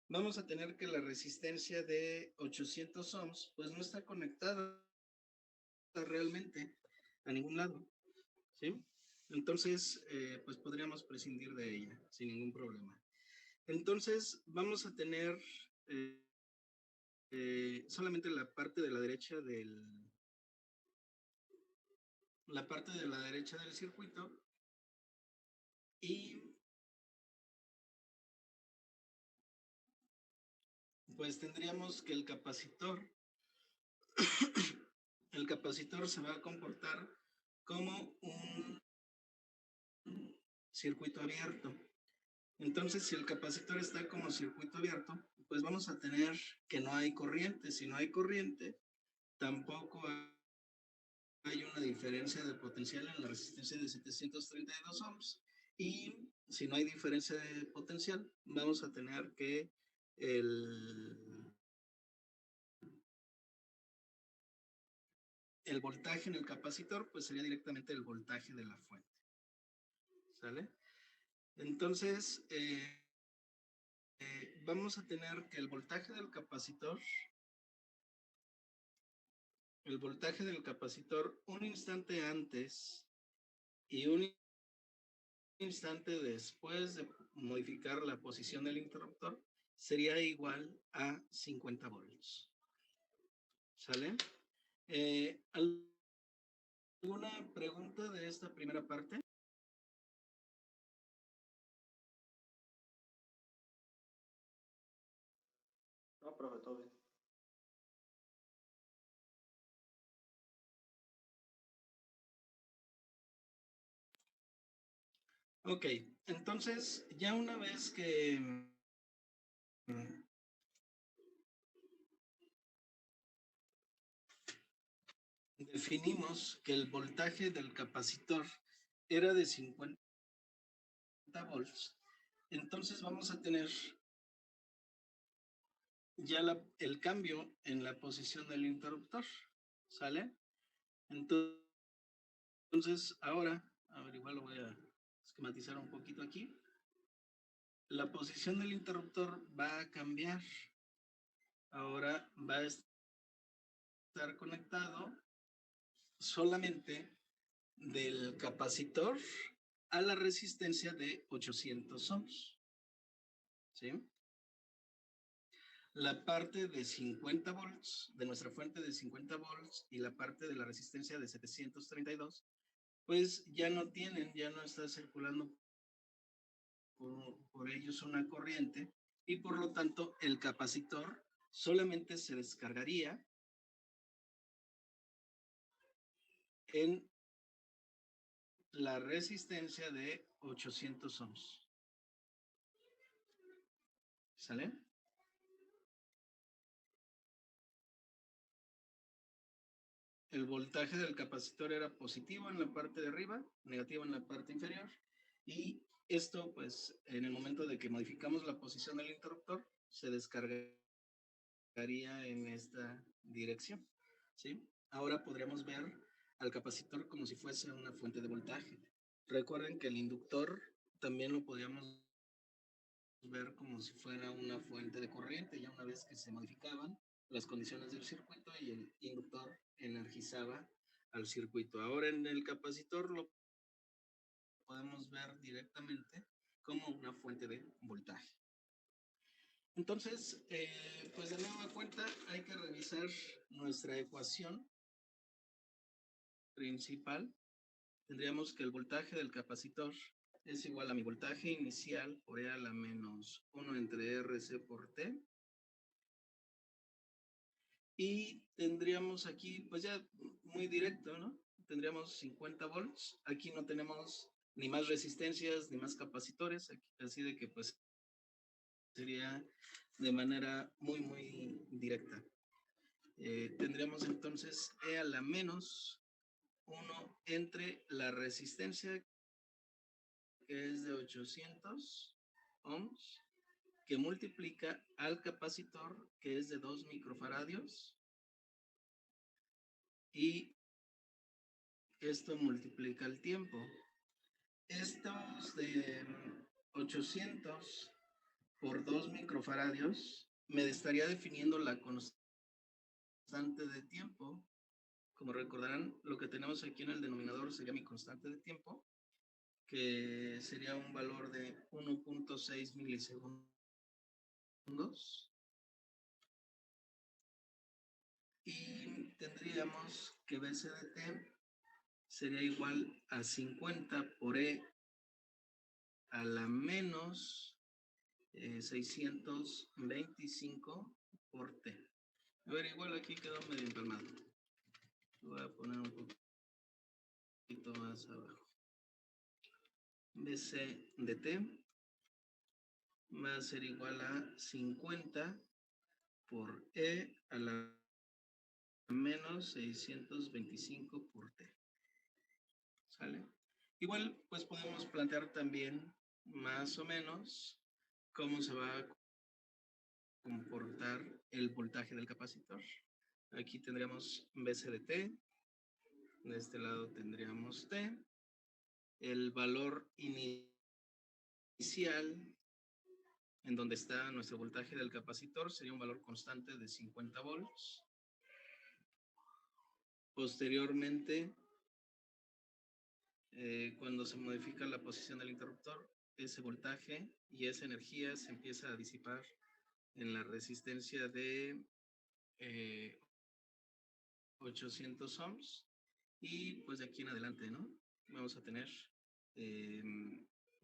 vamos a tener que la resistencia de 800 ohms, pues no está conectada realmente a ningún lado, ¿sí? Entonces, pues podríamos prescindir de ella sin ningún problema. Entonces, vamos a tener eh, solamente la parte de la derecha del circuito y pues tendríamos que el capacitor se va a comportar como un circuito abierto. Entonces, si el capacitor está como circuito abierto, pues vamos a tener que no hay corriente. Si no hay corriente, tampoco hay una diferencia de potencial en la resistencia de 732 ohms. Y si no hay diferencia de potencial, vamos a tener que el, el voltaje en el capacitor, pues sería directamente el voltaje de la fuente. ¿Sale? Entonces, vamos a tener que el voltaje del capacitor un instante antes y un instante después de modificar la posición del interruptor sería igual a 50 volts. ¿Sale? ¿Alguna pregunta de esta primera parte? No, profe, todo bien. Ok, entonces ya una vez que definimos que el voltaje del capacitor era de 50 volts, entonces vamos a tener ya el cambio en la posición del interruptor, ¿sale? Entonces, ahora, a ver, igual lo voy a esquematizar un poquito aquí. La posición del interruptor va a cambiar. Ahora va a estar conectado solamente del capacitor a la resistencia de 800 ohms, ¿sí? La parte de 50 volts, de nuestra fuente de 50 volts y la parte de la resistencia de 732, pues ya no está circulando por ellos una corriente y por lo tanto el capacitor solamente se descargaría en la resistencia de 800 ohms. ¿Sale? El voltaje del capacitor era positivo en la parte de arriba, negativo en la parte inferior. Y esto, pues, en el momento de que modificamos la posición del interruptor, se descargaría en esta dirección. ¿Sí? Ahora podríamos ver al capacitor como si fuese una fuente de voltaje. Recuerden que el inductor también lo podíamos ver como si fuera una fuente de corriente, ya una vez que se modificaban las condiciones del circuito y el inductor energizaba al circuito. Ahora en el capacitor lo podemos ver directamente como una fuente de voltaje. Entonces, pues de nueva cuenta hay que revisar nuestra ecuación principal. Tendríamos que el voltaje del capacitor es igual a mi voltaje inicial por E a la menos 1 entre RC por T. Y tendríamos aquí, pues ya muy directo, ¿no? Tendríamos 50 volts. Aquí no tenemos ni más resistencias ni más capacitores, así de que pues sería de manera muy directa. Tendríamos entonces E a la menos 1 entre la resistencia que es de 800 ohms que multiplica al capacitor que es de 2 microfaradios y esto multiplica el tiempo. Estos de 800 por 2 microfaradios, me estaría definiendo la constante de tiempo. Como recordarán, lo que tenemos aquí en el denominador sería mi constante de tiempo, que sería un valor de 1.6 milisegundos. Y tendríamos que BC de T sería igual a 50 por E a la menos 625 por T. A ver, igual aquí quedó medio empalmado. Lo voy a poner un poquito más abajo. BC de T va a ser igual a 50 por E a la menos 625 por T. ¿Sale? Igual, pues podemos plantear también más o menos cómo se va a comportar el voltaje del capacitor. Aquí tendríamos BC de T, de este lado tendríamos T, el valor inicial en donde está nuestro voltaje del capacitor sería un valor constante de 50 volts. Posteriormente, cuando se modifica la posición del interruptor, ese voltaje y esa energía se empieza a disipar en la resistencia de 800 ohms y pues de aquí en adelante, ¿no? Vamos a tener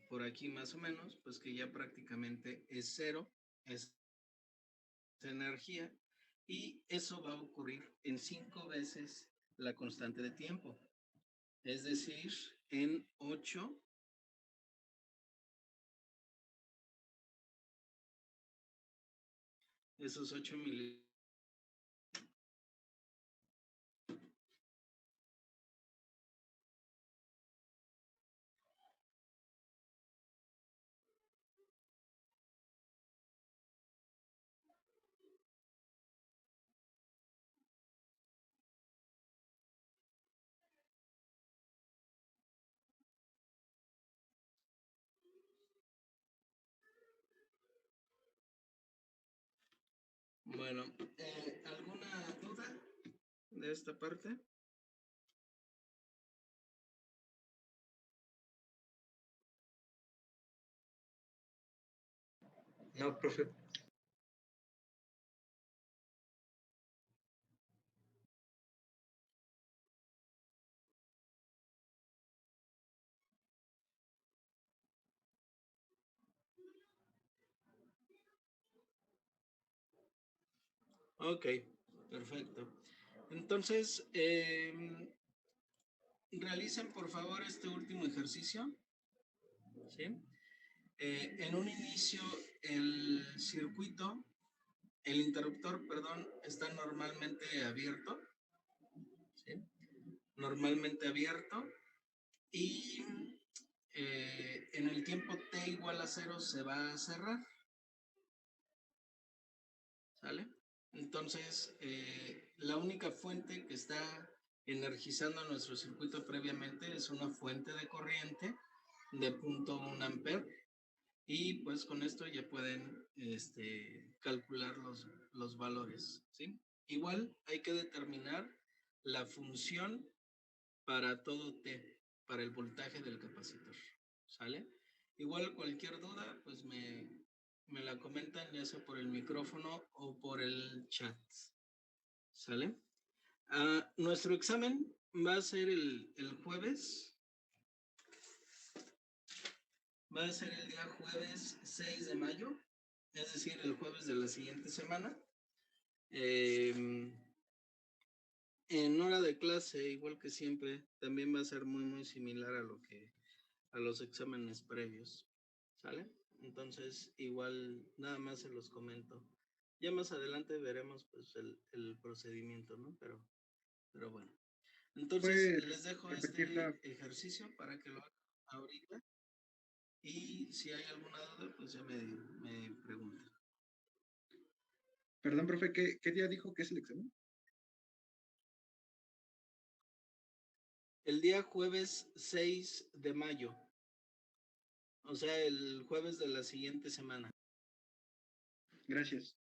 por aquí más o menos, pues que ya prácticamente es cero, es energía y eso va a ocurrir en 5 veces la constante de tiempo, es decir, en 8 esos 8 mil. Bueno, ¿alguna duda de esta parte? No, profe. Ok, perfecto. Entonces, realicen por favor este último ejercicio. ¿Sí? En un inicio, el circuito, el interruptor, perdón, está normalmente abierto. ¿Sí? Normalmente abierto. Y en el tiempo t igual a 0 se va a cerrar. ¿Sale? Entonces, la única fuente que está energizando nuestro circuito previamente es una fuente de corriente de 0.1 amper y pues con esto ya pueden calcular los valores, ¿sí? Igual hay que determinar la función para todo T, para el voltaje del capacitor, ¿sale? Igual cualquier duda, pues me la comentan ya sea por el micrófono o por el chat, ¿sale? Nuestro examen va a ser el jueves, va a ser el día jueves 6 de mayo, es decir, el jueves de la siguiente semana. En hora de clase, igual que siempre, también va a ser muy similar a los exámenes previos, ¿sale? Entonces, igual, nada más se los comento. Ya más adelante veremos pues el procedimiento, ¿no? Pero bueno. Entonces, ¿Puedes les dejo repetir la, este ejercicio para que lo hagan ahorita. Y si hay alguna duda, pues ya me preguntan. perdón, profe, qué día dijo que es el examen? El día jueves 6 de mayo, o sea, el jueves de la siguiente semana. Gracias.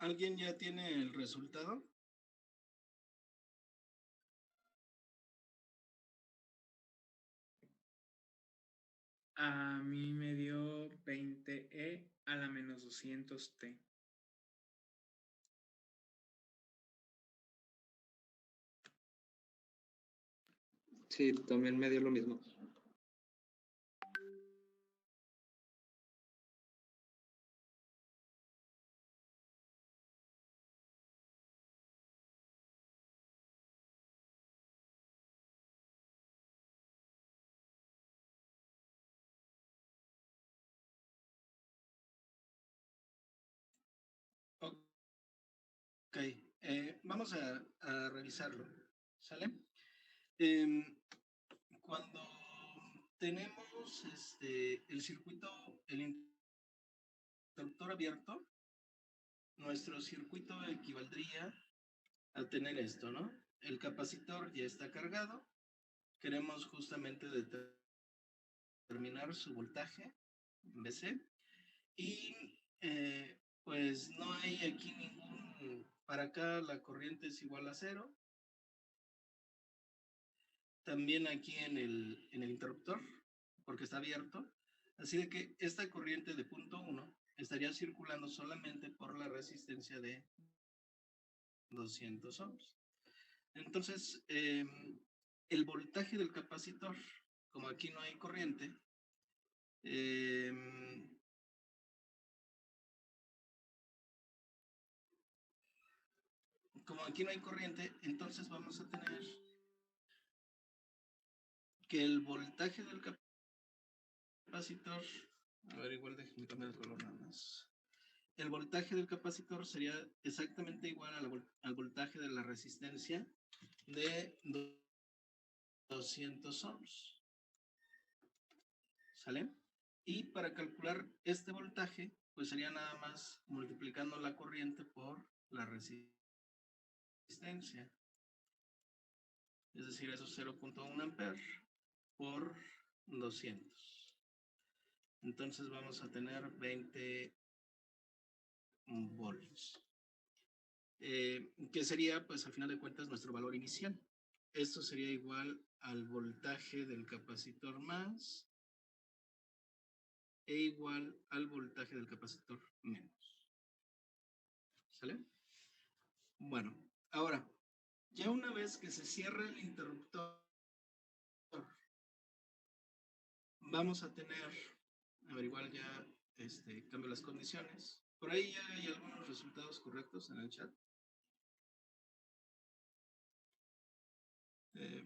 ¿Alguien ya tiene el resultado? A mí me dio 20E a la menos 200T. Sí, también me dio lo mismo. Ok, vamos a revisarlo, ¿sale? Em, cuando tenemos el circuito, el interruptor abierto, nuestro circuito equivaldría a tener esto, ¿no? El capacitor ya está cargado, queremos justamente determinar su voltaje, BC, y pues no hay aquí para acá la corriente es igual a 0, también aquí en el interruptor, porque está abierto, así de que esta corriente de punto 1 estaría circulando solamente por la resistencia de 200 ohms. Entonces, el voltaje del capacitor, como aquí no hay corriente, entonces vamos a tener que el voltaje del capacitor, a ver, igual déjenme cambiar el color nada más. El voltaje del capacitor sería exactamente igual al voltaje de la resistencia de 200 ohms. ¿Sale? Y para calcular este voltaje, pues sería nada más multiplicando la corriente por la resistencia. Es decir, eso es 0.1 amperes por 200. Entonces vamos a tener 20 volts. Que sería, pues al final de cuentas, nuestro valor inicial. Esto sería igual al voltaje del capacitor más e igual al voltaje del capacitor menos. ¿Sale? Bueno, ahora, ya una vez que se cierra el interruptor, vamos a tener, a ver, igual ya cambio las condiciones. Por ahí ya hay algunos resultados correctos en el chat.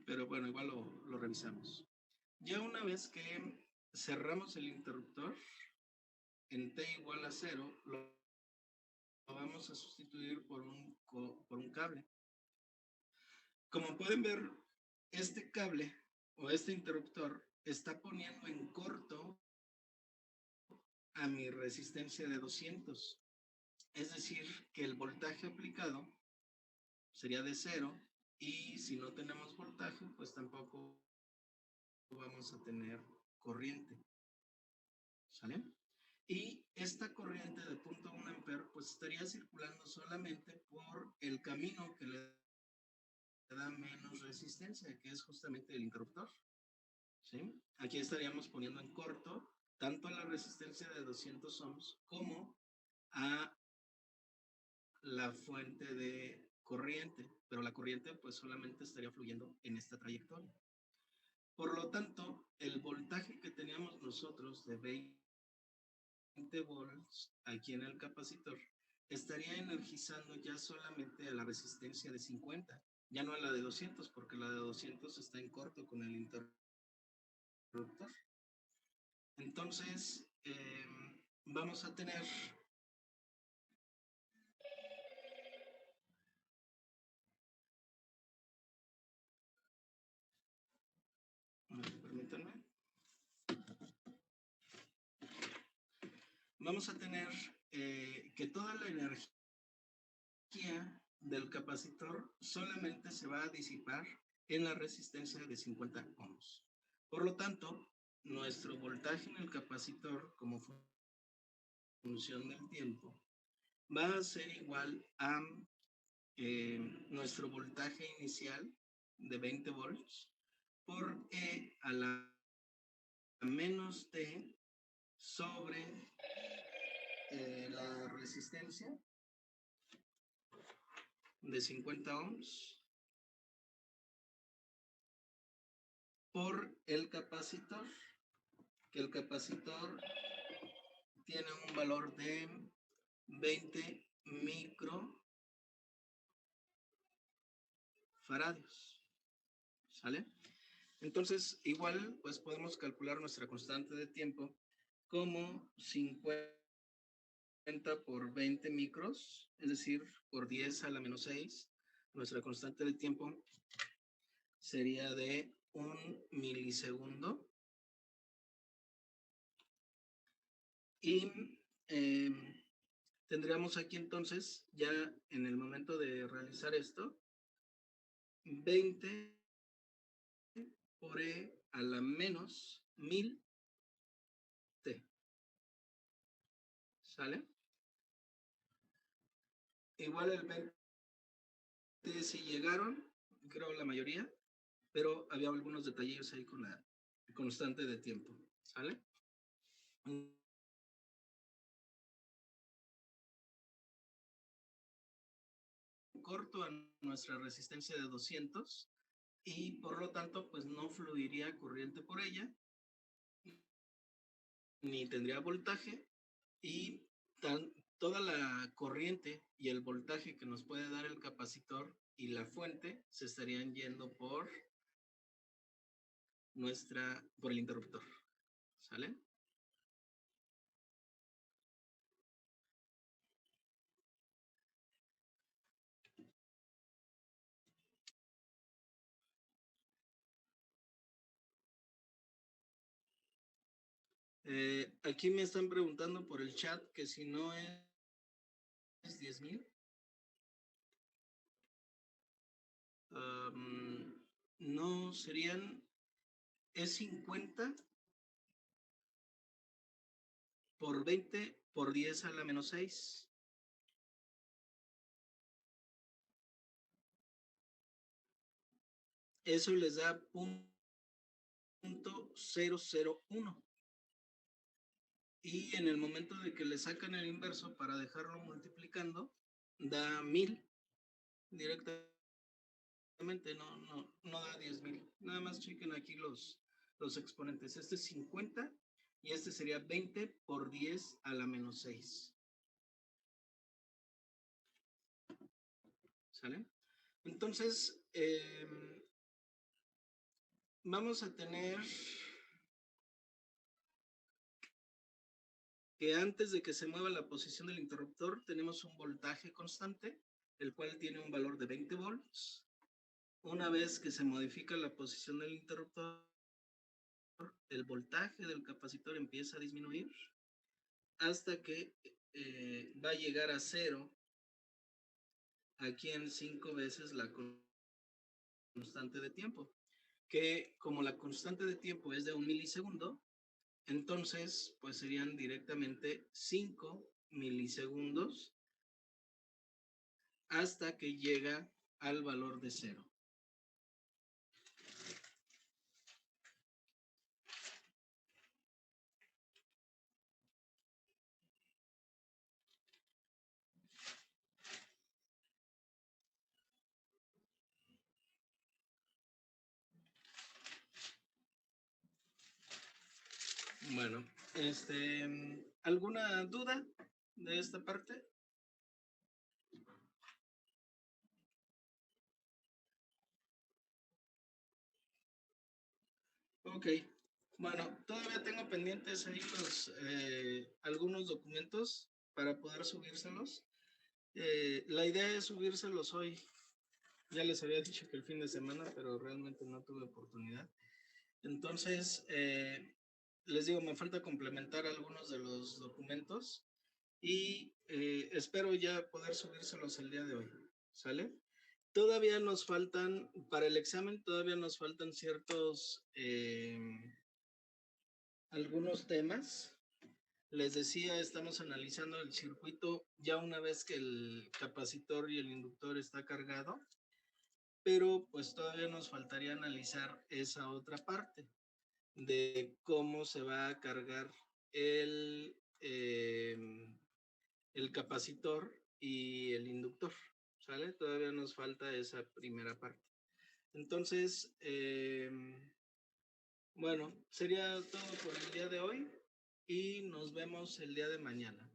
Pero bueno, igual lo revisamos. Ya una vez que cerramos el interruptor, en T igual a 0, lo vamos a sustituir por un cable. Como pueden ver, este cable o este interruptor está poniendo en corto a mi resistencia de 200. Es decir, que el voltaje aplicado sería de 0 y si no tenemos voltaje, pues tampoco vamos a tener corriente. ¿Sale? Y esta corriente de 0.1 amperes pues estaría circulando solamente por el camino que le da menos resistencia, que es justamente el interruptor. ¿Sí? Aquí estaríamos poniendo en corto tanto a la resistencia de 200 ohms como a la fuente de corriente, pero la corriente pues solamente estaría fluyendo en esta trayectoria. Por lo tanto, el voltaje que teníamos nosotros de 20 volts aquí en el capacitor estaría energizando ya solamente a la resistencia de 50, ya no a la de 200, porque la de 200 está en corto con el interruptor. Entonces, vamos a tener permítanme. Vamos a tener que toda la energía del capacitor solamente se va a disipar en la resistencia de 50 ohms. Por lo tanto, nuestro voltaje en el capacitor como función del tiempo va a ser igual a nuestro voltaje inicial de 20 volts por E a la menos T sobre la resistencia de 50 ohms por el capacitor, que el capacitor tiene un valor de 20 microfaradios, ¿sale? Entonces, igual, pues podemos calcular nuestra constante de tiempo como 50 por 20 micros, es decir, por 10 a la menos 6, nuestra constante de tiempo sería de 1 milisegundo. Y tendríamos aquí entonces, ya en el momento de realizar esto, 20 por E a la menos 1000 T. ¿Sale? Igual el 20 sí llegaron, creo la mayoría, pero había algunos detallillos ahí con la constante de tiempo. ¿Sale? Corto a nuestra resistencia de 200 y por lo tanto pues no fluiría corriente por ella, ni tendría voltaje y toda la corriente y el voltaje que nos puede dar el capacitor y la fuente se estarían yendo por el interruptor. ¿Sale? Aquí me están preguntando por el chat que si no es 10,000. No, es 50 por 20 por 10 a la menos 6. Eso les da 0.001. Y en el momento de que le sacan el inverso para dejarlo multiplicando, da 1000 directamente, no da 10,000. Nada más chequen aquí los exponentes. Este es 50 y este sería 20 por 10 a la menos 6. ¿Sale? Entonces, vamos a tener que antes de que se mueva la posición del interruptor, tenemos un voltaje constante, el cual tiene un valor de 20 volts. Una vez que se modifica la posición del interruptor, el voltaje del capacitor empieza a disminuir hasta que va a llegar a 0 aquí en 5 veces la constante de tiempo, que como la constante de tiempo es de 1 milisegundo, entonces pues serían directamente 5 milisegundos hasta que llega al valor de 0. Bueno, ¿alguna duda de esta parte? Ok, bueno, todavía tengo pendientes ahí algunos documentos para poder subírselos. La idea es subírselos hoy. Ya les había dicho que el fin de semana, pero realmente no tuve oportunidad. Entonces, les digo, me falta complementar algunos de los documentos y espero ya poder subírselos el día de hoy. ¿Sale? Todavía nos faltan, para el examen, todavía nos faltan ciertos, algunos temas. Les decía, estamos analizando el circuito ya una vez que el capacitor y el inductor está cargado, pero pues todavía nos faltaría analizar esa otra parte de cómo se va a cargar el, el capacitor y el inductor, ¿sale? Todavía nos falta esa primera parte. Entonces, bueno, sería todo por el día de hoy y nos vemos el día de mañana.